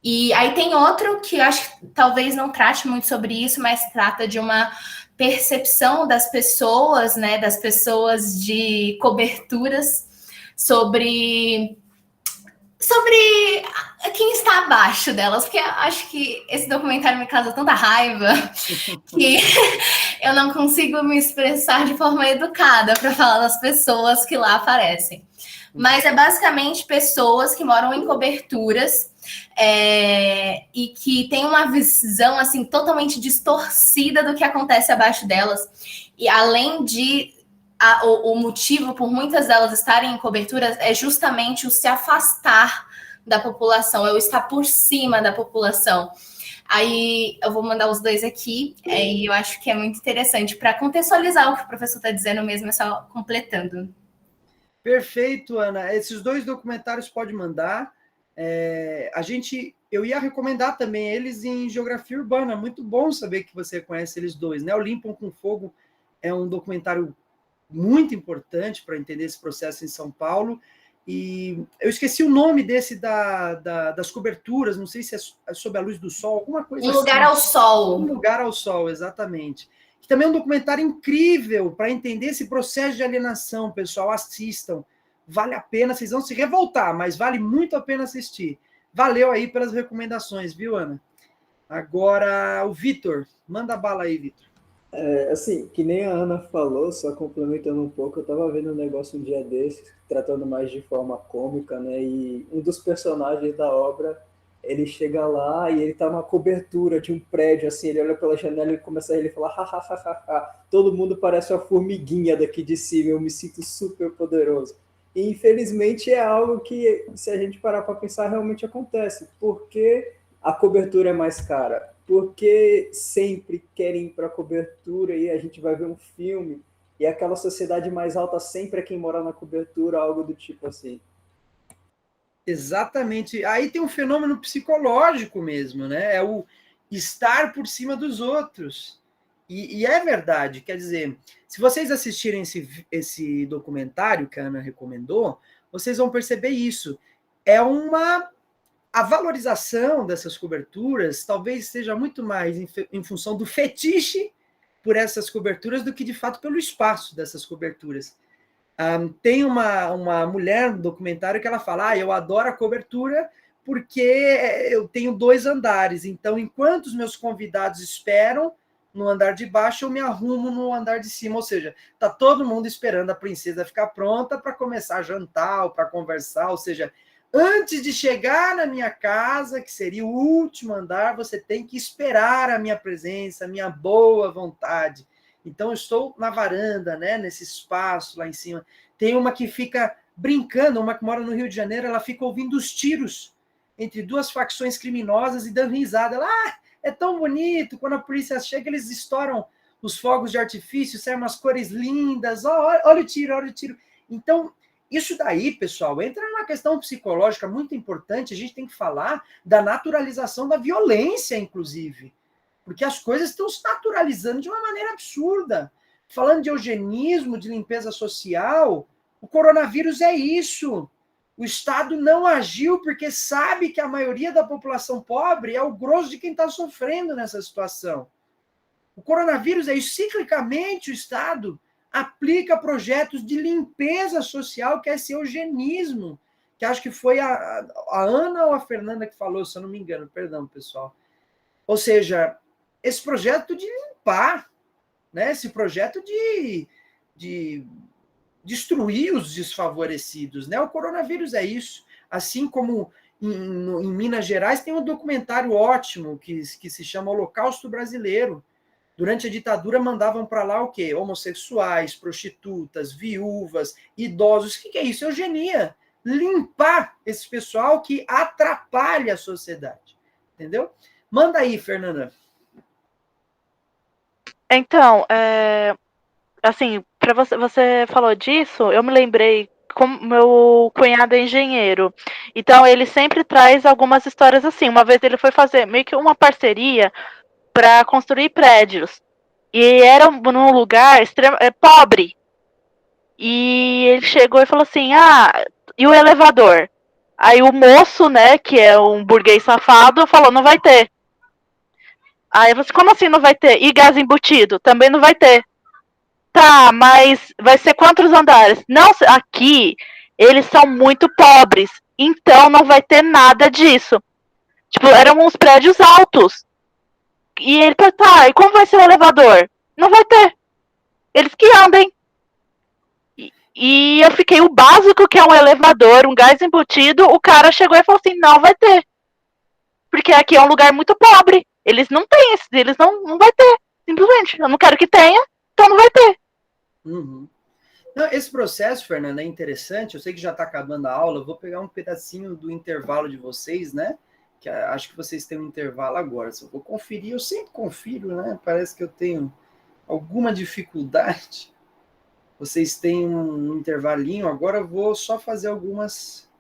E aí tem outro que eu acho que talvez não trate muito sobre isso, mas trata de uma percepção das pessoas, né, das pessoas de coberturas sobre quem está abaixo delas, porque eu acho que esse documentário me causa tanta raiva que eu não consigo me expressar de forma educada para falar das pessoas que lá aparecem. Mas é basicamente pessoas que moram em coberturas e que têm uma visão assim totalmente distorcida do que acontece abaixo delas. E além de o motivo por muitas delas estarem em coberturas é justamente o se afastar da população, é o estar por cima da população. Aí eu vou mandar os dois aqui, e eu acho que é muito interessante para contextualizar o que o professor está dizendo mesmo, é só completando. Perfeito, Ana. Esses dois documentários pode mandar. Eu ia recomendar também eles em Geografia Urbana. Muito bom saber que você conhece eles dois, né? O Limpam com Fogo é um documentário muito importante para entender esse processo em São Paulo. E eu esqueci o nome desse das coberturas, não sei se é Sob a Luz do Sol, alguma coisa assim. Um Lugar ao Sol. Um Lugar ao Sol, exatamente. Que também é um documentário incrível para entender esse processo de alienação, pessoal. Assistam. Vale a pena, vocês vão se revoltar, mas vale muito a pena assistir. Valeu aí pelas recomendações, viu, Ana? Agora, o Vitor. Manda bala aí, Vitor. Assim, que nem a Ana falou, só complementando um pouco, eu estava vendo um negócio um dia desses, tratando mais de forma cômica, né? E um dos personagens da obra, ele chega lá e ele tá numa cobertura de um prédio, assim, ele olha pela janela e começa a falar, ha, todo mundo parece uma formiguinha daqui de cima, eu me sinto super poderoso. E, infelizmente, é algo que, se a gente parar para pensar, realmente acontece. Porque a cobertura é mais cara? Porque sempre querem ir para a cobertura e a gente vai ver um filme e aquela sociedade mais alta sempre é quem mora na cobertura, algo do tipo assim. Exatamente. Aí tem um fenômeno psicológico mesmo, né? É o estar por cima dos outros. E é verdade, quer dizer, se vocês assistirem esse documentário que a Ana recomendou, vocês vão perceber isso. A valorização dessas coberturas talvez seja muito mais em função do fetiche por essas coberturas do que, de fato, pelo espaço dessas coberturas. Tem uma mulher no documentário que ela fala, eu adoro a cobertura porque eu tenho 2 andares, então, enquanto os meus convidados esperam, no andar de baixo, eu me arrumo no andar de cima. Ou seja, tá todo mundo esperando a princesa ficar pronta para começar a jantar ou para conversar. Ou seja, antes de chegar na minha casa, que seria o último andar, você tem que esperar a minha presença, a minha boa vontade. Então, eu estou na varanda, né, nesse espaço lá em cima. Tem uma que fica brincando, uma que mora no Rio de Janeiro, ela fica ouvindo os tiros entre duas facções criminosas e dando risada. Ela, é tão bonito, quando a polícia chega, eles estouram os fogos de artifício, saem umas cores lindas, olha o tiro, olha o tiro. Então, isso daí, pessoal, entra numa questão psicológica muito importante, a gente tem que falar da naturalização da violência, inclusive, porque as coisas estão se naturalizando de uma maneira absurda. Falando de eugenismo, de limpeza social, o coronavírus é isso. O Estado não agiu porque sabe que a maioria da população pobre é o grosso de quem está sofrendo nessa situação. O coronavírus é isso. Ciclicamente, o Estado aplica projetos de limpeza social, que é esse eugenismo, que acho que foi a Ana ou a Fernanda que falou, se eu não me engano. Perdão, pessoal. Ou seja, esse projeto de limpar, né? Esse projeto de destruir os desfavorecidos, né? O coronavírus é isso. Assim como em Minas Gerais tem um documentário ótimo que se chama Holocausto Brasileiro. Durante a ditadura mandavam para lá o quê? Homossexuais, prostitutas, viúvas, idosos. O que é isso? Eugenia. Limpar esse pessoal que atrapalha a sociedade. Entendeu? Manda aí, Fernanda. Então, assim, para você falou disso, eu me lembrei, como meu cunhado é engenheiro, então ele sempre traz algumas histórias assim. Uma vez ele foi fazer meio que uma parceria para construir prédios, e era num lugar pobre, e ele chegou e falou assim, e o elevador? Aí o moço, né, que é um burguês safado, falou, não vai ter. Aí você, como assim não vai ter? E gás embutido? Também não vai ter. Tá, mas vai ser quantos andares? Não, aqui eles são muito pobres, então não vai ter nada disso. Tipo, eram uns prédios altos. E ele falou, tá, e como vai ser o elevador? Não vai ter. Eles que andem. E eu fiquei, o básico que é um elevador, um gás embutido, o cara chegou e falou assim, não vai ter. Porque aqui é um lugar muito pobre. Eles não têm, eles não vai ter. Simplesmente, eu não quero que tenha, então não vai ter. Uhum. Não, esse processo, Fernanda, é interessante. Eu sei que já está acabando a aula. Eu vou pegar um pedacinho do intervalo de vocês, né? Que acho que vocês têm um intervalo agora. Se eu vou conferir, eu sempre confiro, né? Parece que eu tenho alguma dificuldade. Vocês têm um intervalinho. Agora eu vou só fazer algumas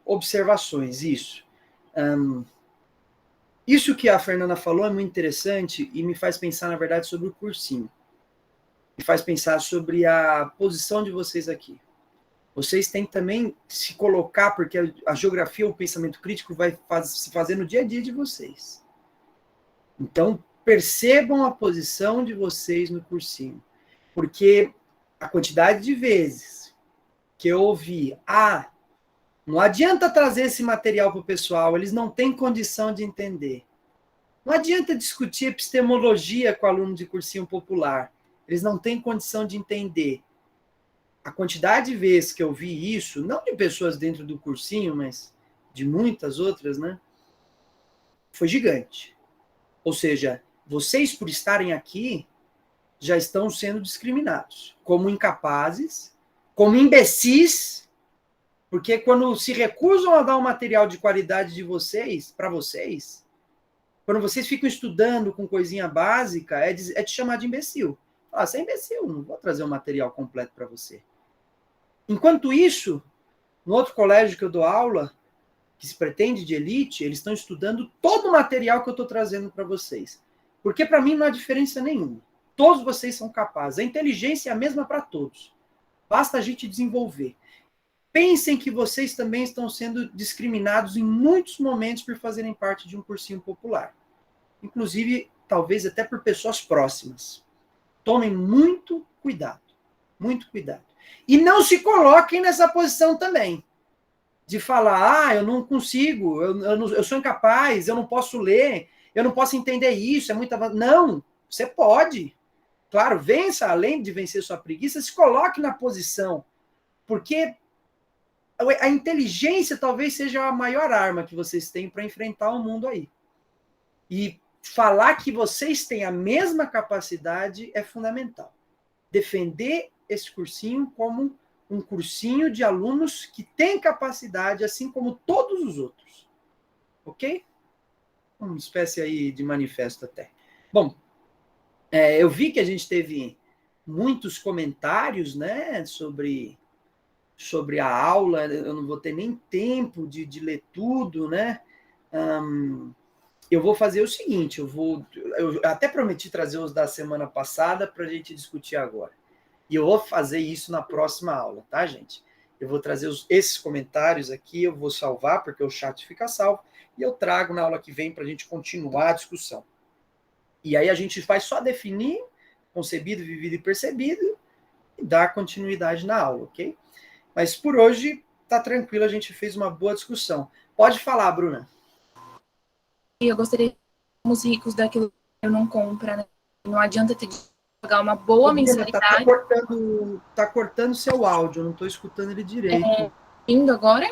observações. Isso que a Fernanda falou é muito interessante e me faz pensar, na verdade, sobre o cursinho. Me faz pensar sobre a posição de vocês aqui. Vocês têm que também se colocar, porque a geografia, o pensamento crítico vai se fazer no dia a dia de vocês. Então, percebam a posição de vocês no cursinho. Porque a quantidade de vezes que eu ouvi, não adianta trazer esse material para o pessoal, eles não têm condição de entender. Não adianta discutir epistemologia com aluno de cursinho popular. Eles não têm condição de entender. A quantidade de vezes que eu vi isso, não de pessoas dentro do cursinho, mas de muitas outras, né? Foi gigante. Ou seja, vocês, por estarem aqui, já estão sendo discriminados. Como incapazes, como imbecis, porque quando se recusam a dar um material de qualidade de vocês, para vocês, quando vocês ficam estudando com coisinha básica, é te chamar de imbecil. Você é imbecil, não vou trazer um material completo para você. Enquanto isso, no outro colégio que eu dou aula, que se pretende de elite, eles estão estudando todo o material que eu estou trazendo para vocês. Porque para mim não há diferença nenhuma. Todos vocês são capazes. A inteligência é a mesma para todos. Basta a gente desenvolver. Pensem que vocês também estão sendo discriminados em muitos momentos por fazerem parte de um cursinho popular. Inclusive, talvez até por pessoas próximas. Tomem muito cuidado. Muito cuidado. E não se coloquem nessa posição também. De falar, eu não consigo, eu sou incapaz, eu não posso ler. eu não posso entender isso, é muito avançado. Não, você pode. Claro, vença, além de vencer sua preguiça, se coloque na posição. Porque a inteligência talvez seja a maior arma que vocês têm para enfrentar o mundo aí. E falar que vocês têm a mesma capacidade é fundamental. Defender esse cursinho como um cursinho de alunos que têm capacidade, assim como todos os outros. Ok? Uma espécie aí de manifesto até. Bom, eu vi que a gente teve muitos comentários, né, sobre a aula. Eu não vou ter nem tempo de ler tudo, né? Eu vou fazer o seguinte, eu até prometi trazer os da semana passada para a gente discutir agora. E eu vou fazer isso na próxima aula, tá, gente? Eu vou trazer esses comentários aqui, eu vou salvar, porque o chat fica salvo, e eu trago na aula que vem para a gente continuar a discussão. E aí a gente vai só definir concebido, vivido e percebido e dar continuidade na aula, ok? Mas por hoje tá tranquilo, a gente fez uma boa discussão. Pode falar, Bruna. Eu gostaria de os ricos daquilo que eu não compro, né? Não adianta ter de pagar uma boa mensalidade. Tá cortando seu áudio, eu não estou escutando ele direito. Indo agora?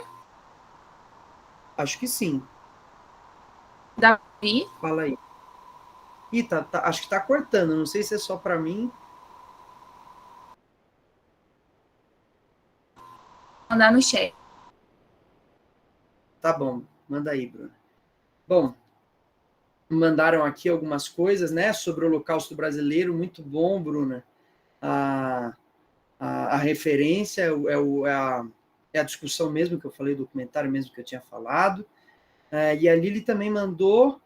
Acho que sim. Davi? Fala aí. Ih, acho que tá cortando, não sei se é só para mim. Mandar no chat. Tá bom, manda aí, Bruna. Bom, mandaram aqui algumas coisas, né, sobre o Holocausto brasileiro, muito bom, Bruna. A referência é a discussão mesmo que eu falei, o documentário mesmo que eu tinha falado. E a Lili também mandou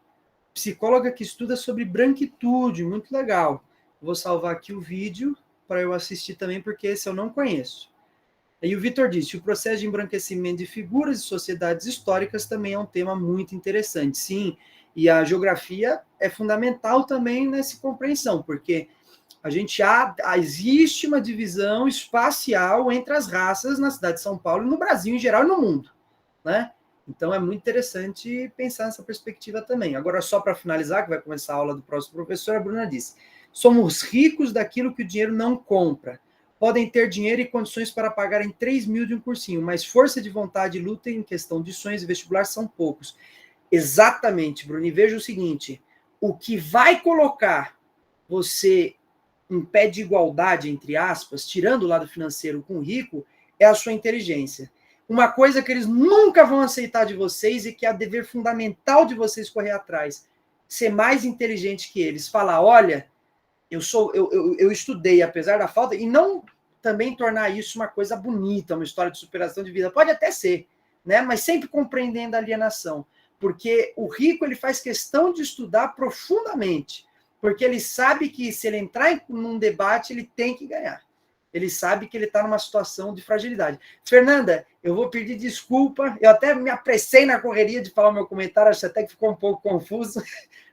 psicóloga que estuda sobre branquitude, muito legal. Vou salvar aqui o vídeo para eu assistir também, porque esse eu não conheço. E o Vitor disse, o processo de embranquecimento de figuras e sociedades históricas também é um tema muito interessante. Sim, e a geografia é fundamental também nessa compreensão, porque existe uma divisão espacial entre as raças na cidade de São Paulo, no Brasil em geral e no mundo, né? Então é muito interessante pensar nessa perspectiva também. Agora, só para finalizar, que vai começar a aula do próximo professor, a Bruna disse, somos ricos daquilo que o dinheiro não compra. Podem ter dinheiro e condições para pagarem 3 mil de um cursinho, mas força de vontade e luta em questão de sonhos e vestibular são poucos. Exatamente, Bruno. E veja o seguinte, o que vai colocar você em pé de igualdade, entre aspas, tirando o lado financeiro com o rico, é a sua inteligência. Uma coisa que eles nunca vão aceitar de vocês e que é dever fundamental de vocês correr atrás, ser mais inteligente que eles. Falar, olha, eu estudei, apesar da falta, e não também tornar isso uma coisa bonita, uma história de superação de vida. Pode até ser, né? Mas sempre compreendendo a alienação. Porque o rico ele faz questão de estudar profundamente, porque ele sabe que se ele entrar num debate, ele tem que ganhar. Ele sabe que ele está numa situação de fragilidade. Fernanda, eu vou pedir desculpa, eu até me apressei na correria de falar o meu comentário, acho até que ficou um pouco confuso,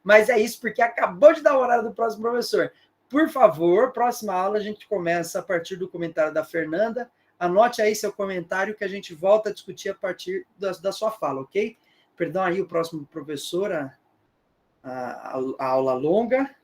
mas é isso, porque acabou de dar o horário do próximo professor. Por favor, próxima aula a gente começa a partir do comentário da Fernanda. Anote aí seu comentário que a gente volta a discutir a partir da sua fala, ok? Perdão aí o próximo professor, a aula longa.